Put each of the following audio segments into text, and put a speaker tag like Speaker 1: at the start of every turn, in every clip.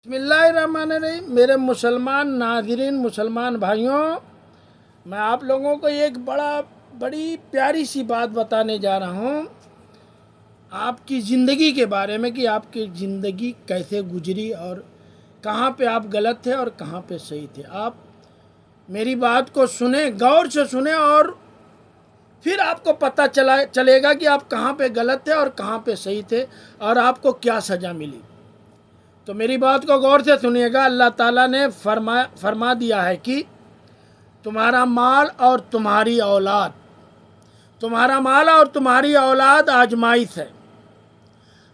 Speaker 1: بسم اللہ الرحمن الرحیم۔ میرے مسلمان ناظرین، مسلمان بھائیوں، میں آپ لوگوں کو ایک بڑی پیاری سی بات بتانے جا رہا ہوں آپ کی زندگی کے بارے میں، کہ آپ کی زندگی کیسے گزری اور کہاں پہ آپ غلط تھے اور کہاں پہ صحیح تھے۔ آپ میری بات کو سنیں، غور سے سنیں، اور پھر آپ کو پتہ چلے گا کہ آپ کہاں پہ غلط تھے اور کہاں پہ صحیح تھے اور آپ کو کیا سزا ملی۔ تو میری بات کو غور سے سنیے گا۔ اللہ تعالیٰ نے فرما دیا ہے کہ تمہارا مال اور تمہاری اولاد آزمائش ہے۔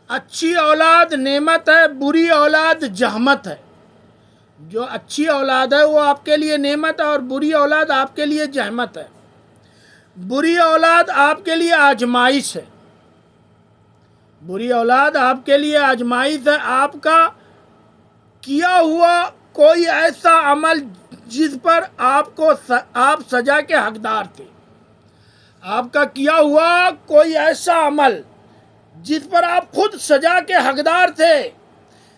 Speaker 1: اچھی اولاد نعمت ہے، بری اولاد جہمت ہے۔ جو اچھی اولاد ہے وہ آپ کے لیے نعمت ہے اور بری اولاد آپ کے لیے جہمت ہے۔ بری اولاد آپ کے لیے آزمائش ہے۔ بری اولاد آپ کے لیے آزمائش ہے۔ آپ کا کیا ہوا کوئی ایسا عمل جس پر آپ سزا کے حقدار تھے۔ آپ کا کیا ہوا کوئی ایسا عمل جس پر آپ خود سزا کے حقدار تھے،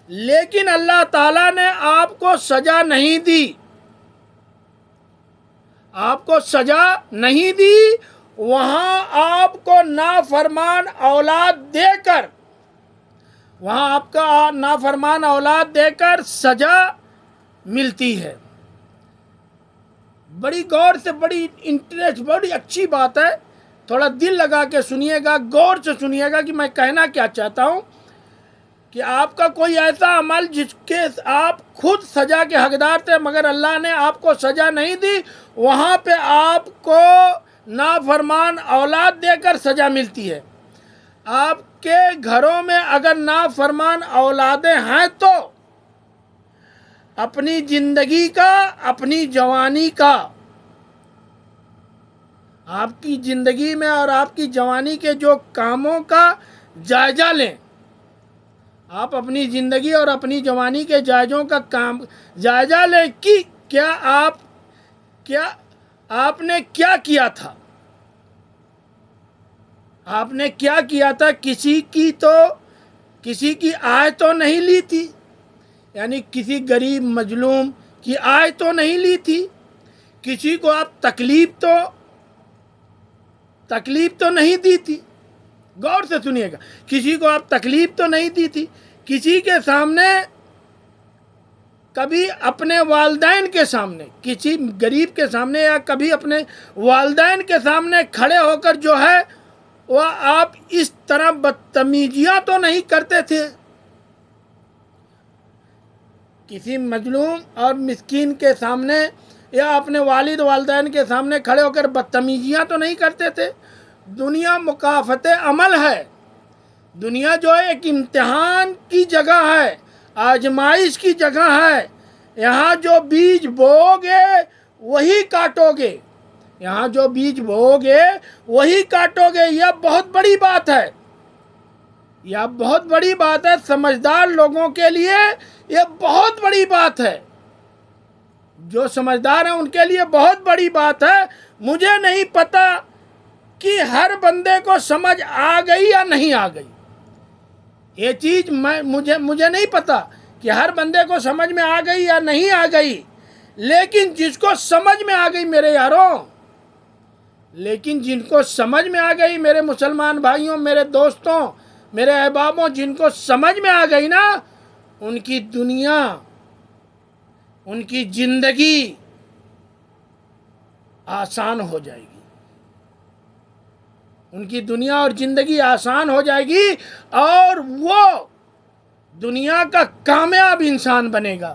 Speaker 1: لیکن اللہ تعالیٰ نے آپ کو سزا نہیں دی۔ آپ کو سزا نہیں دی، وہاں آپ کو نافرمان اولاد دے کر سزا ملتی ہے۔ بڑی غور سے، بڑی اچھی بات ہے۔ تھوڑا دل لگا کے سنیے گا، غور سے سنیے گا کہ میں کہنا کیا چاہتا ہوں، کہ آپ کا کوئی ایسا عمل جس کے آپ خود سزا کے حقدار تھے مگر اللہ نے آپ کو سزا نہیں دی، وہاں پہ آپ کو نافرمان اولاد دے کر سزا ملتی ہے۔ آپ کے گھروں میں اگر نافرمان اولادیں ہیں تو اپنی زندگی کا، اپنی جوانی کا، آپ کی زندگی میں اور آپ کی جوانی کے جو کاموں کا جائزہ لیں۔ آپ اپنی زندگی اور اپنی جوانی کے جائزہ لیں کہ آپ نے کیا کیا تھا۔ آپ نے کیا کیا تھا؟ کسی کی آہ تو نہیں لی تھی، یعنی کسی غریب مظلوم کی آہ تو نہیں لی تھی۔ کسی کو آپ تکلیف تو نہیں دی تھی۔ غور سے سنیے گا، کسی کو آپ تکلیف تو نہیں دی تھی۔ کسی کے سامنے، کبھی اپنے والدین کے سامنے، کسی غریب کے سامنے یا کبھی اپنے والدین کے سامنے کھڑے ہو کر جو ہے وہ آپ اس طرح بدتمیزیاں تو نہیں کرتے تھے۔ کسی مظلوم اور مسکین کے سامنے یا اپنے والدین کے سامنے کھڑے ہو کر بدتمیزیاں تو نہیں کرتے تھے۔ دنیا مکافات عمل ہے۔ دنیا جو ہے ایک امتحان کی جگہ ہے، آزمائش کی جگہ ہے۔ یہاں جو بیج بوؤ گے وہی کاٹو گے۔ یہاں جو بیج بوؤ گے وہی کاٹو گے۔ یہ بہت بڑی بات ہے۔ یہ بہت بڑی بات ہے۔ سمجھدار لوگوں کے لیے یہ بہت بڑی بات ہے۔ جو سمجھدار ہیں ان کے لیے بہت بڑی بات ہے۔ مجھے نہیں پتا کہ ہر بندے کو سمجھ آ گئی یا نہیں آ گئی۔ یہ چیز مجھے نہیں پتا کہ ہر بندے کو سمجھ میں آ گئی یا نہیں آ گئی، لیکن جس کو سمجھ میں آ گئی میرے یاروں، لیکن جن کو سمجھ میں آ گئی، میرے مسلمان بھائیوں، میرے دوستوں، میرے احبابوں، جن کو سمجھ میں آ گئی نا، ان کی دنیا، ان کی زندگی آسان ہو جائے گی۔ ان کی دنیا اور زندگی آسان ہو جائے گی اور وہ دنیا کا کامیاب انسان بنے گا۔